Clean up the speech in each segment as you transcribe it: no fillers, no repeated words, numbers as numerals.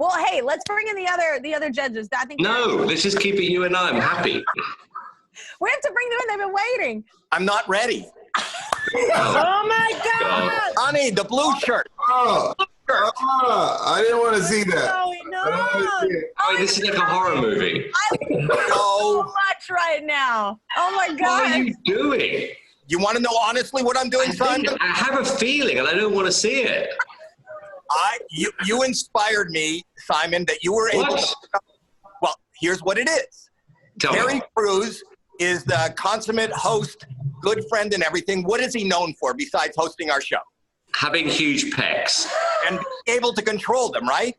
Well, hey, let's bring in the other judges. I think No, let's just keep it you and I. I'm happy. we have to bring them in. They've been waiting. I'm not ready. Oh my God! Honey, the blue shirt. I didn't want to see that. Oh, this is like a horror movie. I love so much right now. Oh my God! What are you doing? You want to know honestly what I'm doing, son? I have a feeling, and I don't want to see it. You inspired me, Simon, that you were able to. Well, here's what it is. Terry Crews is the consummate host, good friend, and everything. What is he known for besides hosting our show? Having huge pecs. And being able to control them, right?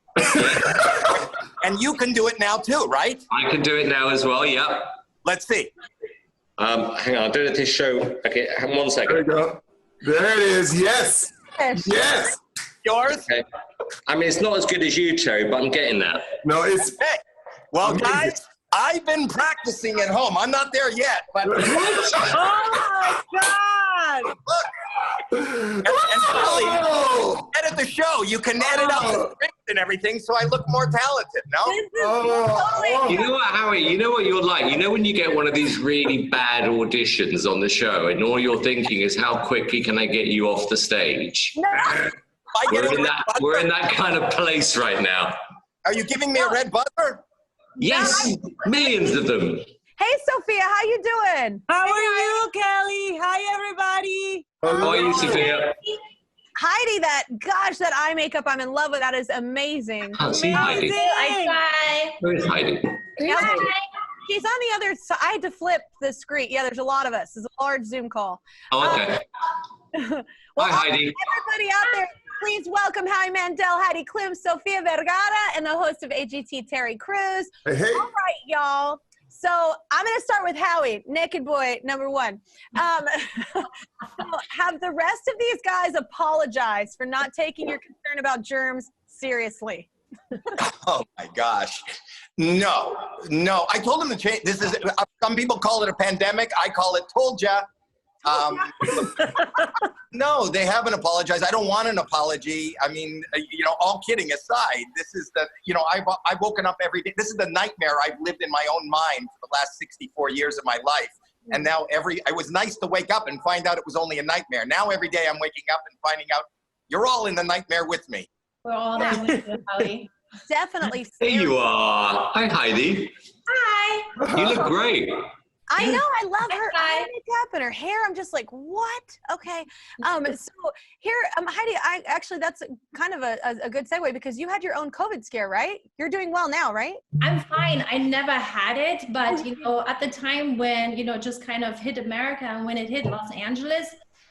And you can do it now too, right? I can do it now as well, yeah. Let's see. Hang on, I'll do it at this show. Okay, 1 second. There you go. There it is. Yes. Yes. Yours? Okay. I mean, it's not as good as you, Terry, but I'm getting that. No, it's... Hey. Well, guys, I've been practicing at home. I'm not there yet, but... Oh, my God! Look. And Kelly, edit the show. You can edit out the script and everything, so I look more talented, no? You know what, Howie? You know what you're like? You know when you get one of these really bad auditions on the show and all you're thinking is how quickly can I get you off the stage? No. We're in that kind of place right now. Are you giving me a red buzzer? Yes, millions of them. Hey, Sofia, how you doing? How are you, Kelly? Hi, everybody. How are you, Sofia? Heidi, that eye makeup, I'm in love with. That is amazing. I can't see Heidi. Where is Heidi? Hi. She's on the other side. I had to flip the screen. Yeah, there's a lot of us. It's a large Zoom call. Oh, okay. Well, hi, Heidi. Everybody out there, please welcome Howie Mandel, Heidi Klum, Sofia Vergara, and the host of AGT, Terry Crews. Hey. All right, y'all. So I'm going to start with Howie, naked boy number one. So have the rest of these guys apologized for not taking your concern about germs seriously? Oh my gosh. No. I told them to change. This is, some people call it a pandemic. I call it told ya. No, they haven't apologized. I don't want an apology. I mean, all kidding aside, this is the, I've woken up every day. This is the nightmare I've lived in my own mind for the last 64 years of my life. And now it was nice to wake up and find out it was only a nightmare. Now every day I'm waking up and finding out you're all in the nightmare with me. We're all there with you, Howie. Definitely. There you are. Hi, Heidi. Hi. You look great. I know, I love her eye makeup and her hair. I'm just like, what? Okay. So here, Heidi, actually, that's kind of a good segue because you had your own COVID scare, right? You're doing well now, right? I'm fine. I never had it, but at the time when, it just kind of hit America and when it hit Los Angeles,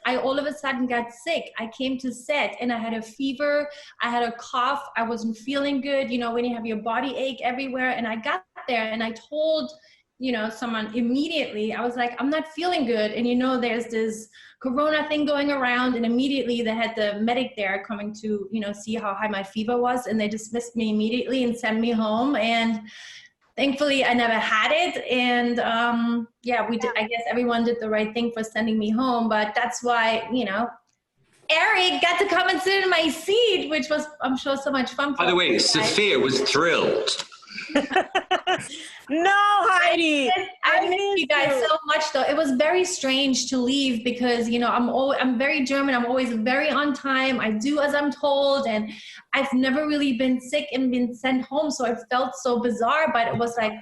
I all of a sudden got sick. I came to set and I had a fever. I had a cough. I wasn't feeling good. When you have your body ache everywhere. And I got there and I told someone immediately. I was like, I'm not feeling good. And there's this corona thing going around, and immediately they had the medic there coming to, see how high my fever was. And they dismissed me immediately and sent me home. And thankfully I never had it. And we did, I guess everyone did the right thing for sending me home, but that's why, Eric got to come and sit in my seat, which was, I'm sure, so much fun. By the way, Sofia was thrilled. No, Heidi. I miss you guys so much, though. It was very strange to leave because, I'm very German. I'm always very on time. I do as I'm told, and I've never really been sick and been sent home, so it felt so bizarre. But it was like,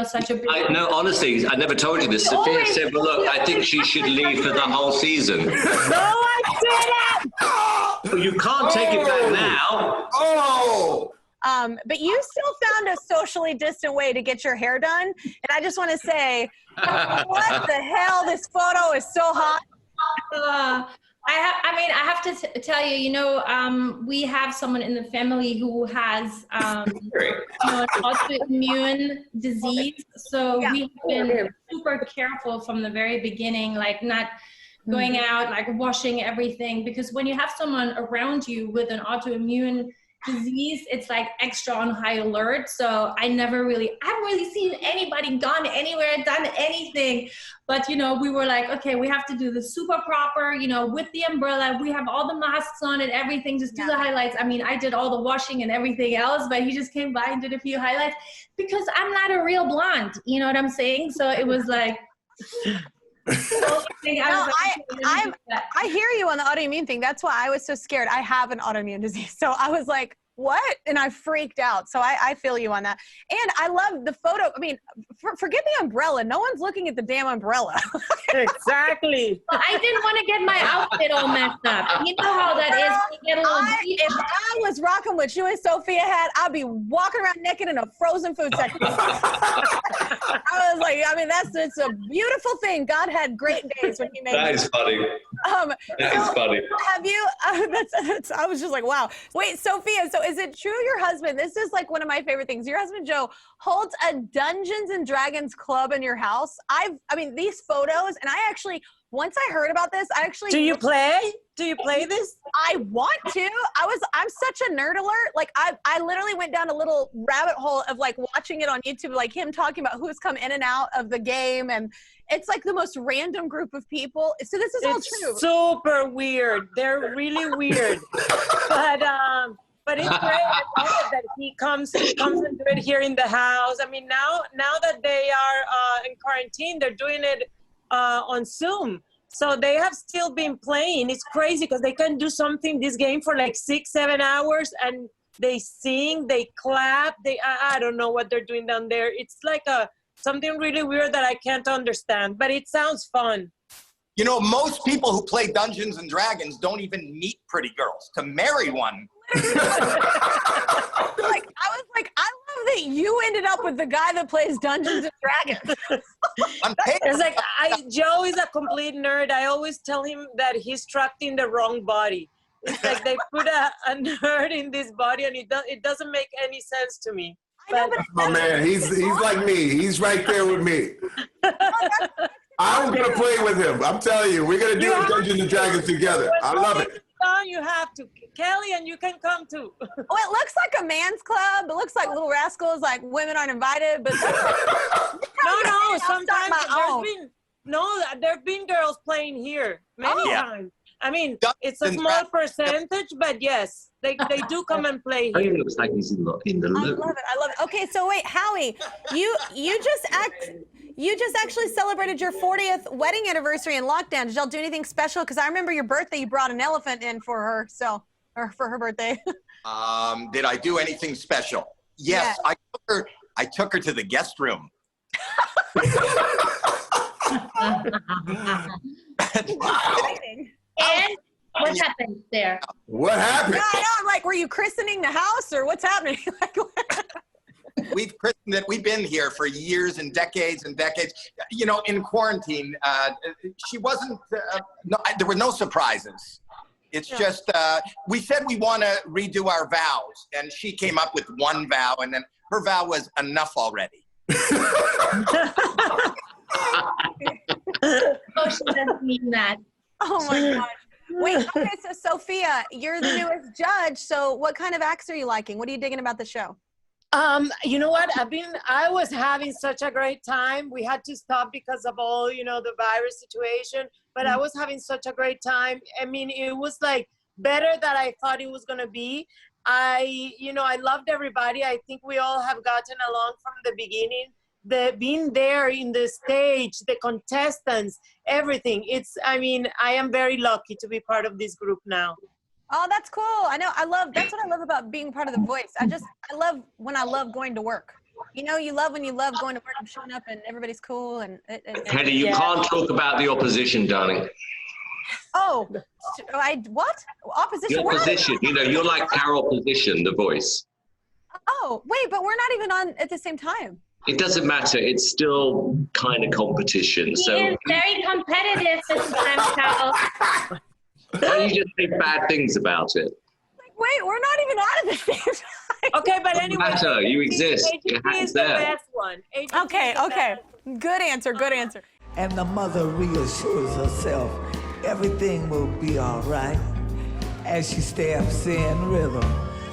such a big. No, honestly, I never told you this. Sofia said, "Well, look, I think she should leave for the whole season." No, I didn't. You can't take it back now. Oh. But you still found a socially distant way to get your hair done. And I just want to say, what the hell? This photo is so hot. I have to tell you, we have someone in the family who has an autoimmune disease. So we've been super careful from the very beginning, like not going out, like washing everything. Because when you have someone around you with an autoimmune disease, it's like extra on high alert. So I haven't really seen anybody gone anywhere, done anything. But, you know, we were like, okay, we have to do this super proper, you know, with the umbrella. We have all the masks on and everything, just do the highlights. I mean, I did all the washing and everything else, but he just came by and did a few highlights because I'm not a real blonde. You know what I'm saying? So it was like... I hear you on the autoimmune thing. That's why I was so scared. I have an autoimmune disease. So I was like, what? And I freaked out. So I feel you on that. And I love the photo. I mean, forget the umbrella. No one's looking at the damn umbrella. Exactly. Well, I didn't want to get my outfit all messed up. You know how that is. You get a little if I was rocking what you and Sofia had, I'd be walking around naked in a frozen food section. I was like, I mean, it's a beautiful thing. God had great days when he made That is funny. That is funny. Have you, I was just like, wow. Wait, Sofia, so is it true your husband, this is like one of my favorite things, your husband Joe holds a Dungeons and Dragons club in your house? I mean, these photos, and I actually, once I heard about this, Do you play? Do you play this? I want to. I'm such a nerd alert. Like I literally went down a little rabbit hole of like watching it on YouTube, like him talking about who's come in and out of the game, and it's like the most random group of people. So this is all true. Super weird. They're really weird. But it's great. I love it that he comes and do it here in the house. I mean, now that they are in quarantine, they're doing it on Zoom. So they have still been playing. It's crazy because they can do this game for like 6-7 hours, and they sing, they clap, I don't know what they're doing down there. It's like something really weird that I can't understand, but it sounds fun. You know, most people who play Dungeons and Dragons don't even meet pretty girls. To marry one. I was like, I love that you ended up with the guy that plays Dungeons and Dragons. It's like, Joe is a complete nerd. I always tell him that he's trapped in the wrong body. It's like they put a nerd in this body, and it doesn't make any sense to me. But my man, he's like me. He's right there with me. I'm gonna play with him. I'm telling you, we're gonna do Dungeons and Dragons together. I love it. You have to, Kelly, and you can come too. Oh, it looks like a man's club. It looks like Little Rascals, like women aren't invited. But no. Sometimes there've been girls playing here many times. I mean, it's a small percentage, but yes, they do come and play here. It looks like he's in the loop. I love it. Okay, so wait, Howie, you just actually celebrated your 40th wedding anniversary in lockdown. Did y'all do anything special? Because I remember your birthday, you brought an elephant in for her, or for her birthday. Did I do anything special? Yes, yeah. I took her to the guest room. And what happened there? What happened? Yeah, I know. I'm like, were you christening the house, or what's happening? We've christened it. We've been here for years and decades and decades. You know, in quarantine, she wasn't. There were no surprises. It's just we said we want to redo our vows, and she came up with one vow, and then her vow was enough already. Oh, she doesn't mean that. Oh my gosh. Wait, okay, so Sofia, you're the newest judge. So what kind of acts are you liking? What are you digging about the show? You know what? I was having such a great time. We had to stop because of all, the virus situation, but I was having such a great time. I mean, it was like better than I thought it was going to be. I loved everybody. I think we all have gotten along from the beginning. Being there in the stage, the contestants, everything. I am very lucky to be part of this group now. Oh, that's cool. I know. That's what I love about being part of The Voice. I love when I love going to work. You love when you love going to work and showing up and everybody's cool. And Heidi, you can't talk about the opposition, darling. Oh, what? Opposition? The opposition. You're like our opposition, The Voice. Oh, wait, but we're not even on at the same time. It doesn't matter. It's still kind of competition. He is very competitive this time, Carol. Why don't you just say bad things about it? Wait, we're not even on at the same time. Okay, but anyway. Matter. You exist. AGT is the best one. Okay. Good answer. And the mother reassures herself everything will be all right as she steps in rhythm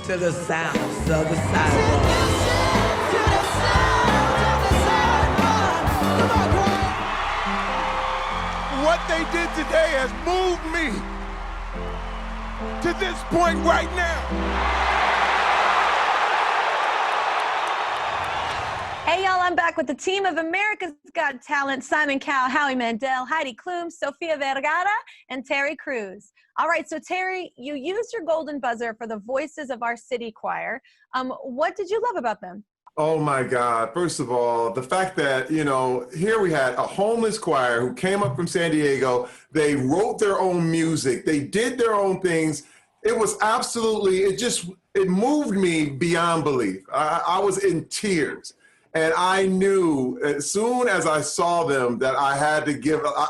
to to the sounds of the sidewalk. What they did today has moved me to this point right now. Hey y'all, I'm back with the team of America's Got Talent, Simon Cowell, Howie Mandel, Heidi Klum, Sofia Vergara, and Terry Crews. All right, so Terry, you used your golden buzzer for the Voices of Our City choir. What did you love about them? Oh my God. First of all, the fact that, you know, here we had a homeless choir who came up from San Diego. They wrote their own music. They did their own things. It was absolutely, it moved me beyond belief. I was in tears. And I knew as soon as I saw them that I had to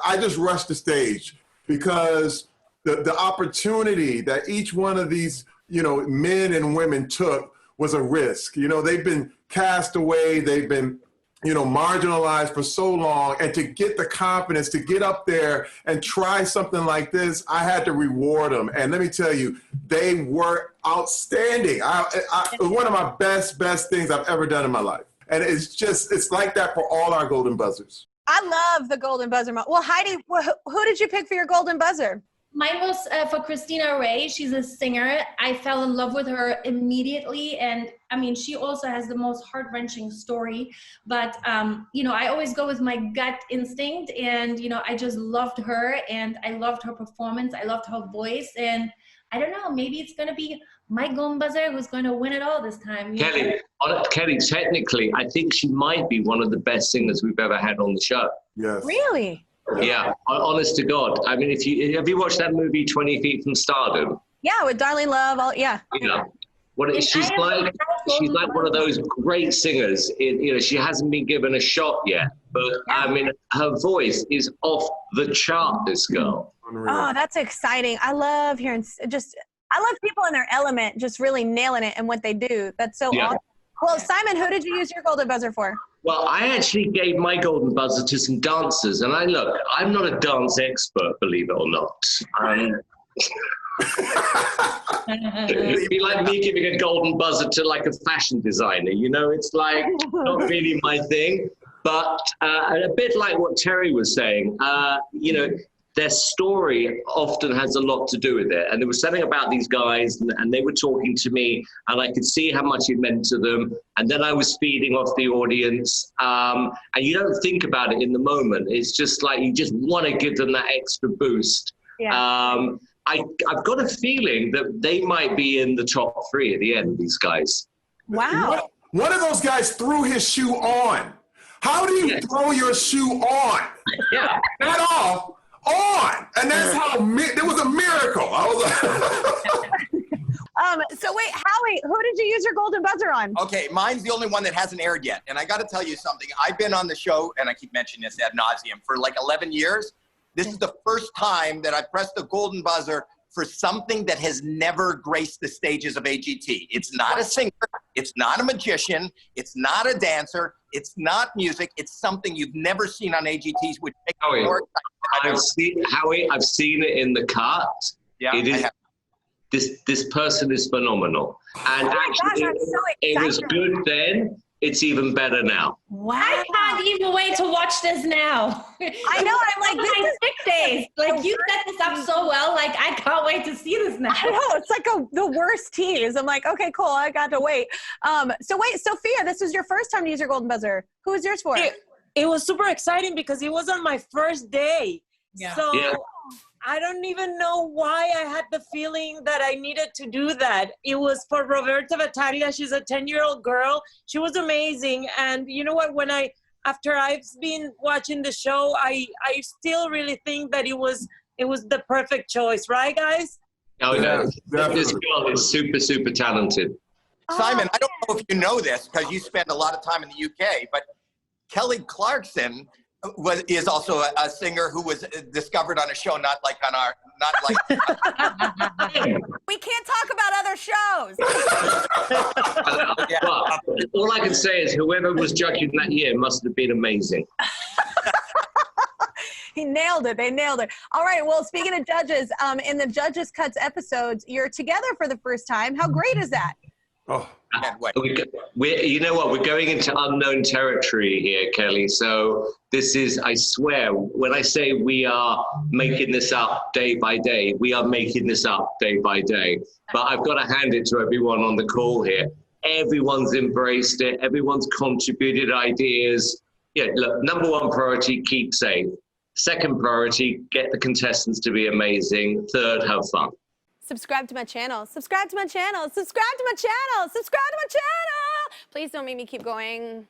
I just rushed the stage because the opportunity that each one of these, you know, men and women took was a risk. You know, they've been cast away, they've been, you know, marginalized for so long, and to get the confidence to get up there and try something like this, I had to reward them. And let me tell you, they were outstanding. It was one of my best things I've ever done in my life. And it's like that for all our golden buzzers. I love the golden buzzer. Well, Heidi, who did you pick for your golden buzzer? Mine was for Christina Ray. She's a singer. I fell in love with her immediately. And I mean, she also has the most heart-wrenching story. But, you know, I always go with my gut instinct. And, you know, I just loved her. And I loved her performance. I loved her voice. And I don't know, maybe it's going to be my golden buzzer who's going to win it all this time. Kelly, technically, I think she might be one of the best singers we've ever had on the show. Yes. Really? Yeah, honest to God. I mean, have you watched that movie 20 Feet from Stardom? Yeah, with Darlene Love. Yeah. You know, she's like one of those great singers. You know, she hasn't been given a shot yet, but I mean, her voice is off the chart. This girl. Oh, that's exciting. I love hearing I love people in their element, just really nailing it and what they do. That's so awesome. Well, Simon, who did you use your golden buzzer for? Well, I actually gave my golden buzzer to some dancers, and I'm not a dance expert, believe it or not. It'd be like me giving a golden buzzer to like a fashion designer, you know, it's like not really my thing, but a bit like what Terry was saying, you know, their story often has a lot to do with it. And there was something about these guys, and they were talking to me, and I could see how much it meant to them. And then I was feeding off the audience. And you don't think about it in the moment. It's just like you just want to give them that extra boost. Yeah. I've got a feeling that they might be in the top 3 at the end, these guys. Wow. One of those guys threw his shoe on. How do you throw your shoe on? Yeah. Not off. On, and that's how it was a miracle. I was like, so wait, Howie, who did you use your golden buzzer on? Okay, mine's the only one that hasn't aired yet, and I got to tell you something. I've been on the show, and I keep mentioning this ad nauseum, for like 11 years. This is the first time that I pressed the golden buzzer for something that has never graced the stages of AGT. It's not a singer, it's not a magician, it's not a dancer, it's not music, it's something you've never seen on AGTs, which makes it more exciting. I've seen it in the cut. Yeah, this person is phenomenal. And actually, it was good then. It's even better now. Wow. I can't even wait to watch this now. I know, I'm like, this is 6 days. Like, you set this up so well. Like, I can't wait to see this now. I know, it's like the worst tease. I'm like, okay, cool, I got to wait. So wait, Sofia, this was your first time to use your golden buzzer. Who was yours for? It was super exciting because it was on my first day. Yeah. So I don't even know why I had the feeling that I needed to do that. It was for Roberta Battaglia. She's a 10-year-old girl. She was amazing. And you know what, after I've been watching the show, I still really think that it was the perfect choice, right, guys? Oh, yeah. This girl is super, super talented. Simon, I don't know if you know this because you spend a lot of time in the UK, but Kelly Clarkson is also a singer who was discovered on a show, not like. We can't talk about other shows. Well, all I can say is whoever was judging that year must have been amazing. He nailed it. They nailed it. All right. Well, speaking of judges, in the Judges Cuts episodes, you're together for the first time. How great is that? Oh. Can't wait. You know what? We're going into unknown territory here, Kelly. So this is, I swear, when I say we are making this up day by day, we are making this up day by day. But I've got to hand it to everyone on the call here. Everyone's embraced it. Everyone's contributed ideas. Yeah, look, number one priority, keep safe. Second priority, get the contestants to be amazing. Third, have fun. Subscribe to my channel. Subscribe to my channel. Subscribe to my channel. Subscribe to my channel. Please don't make me keep going.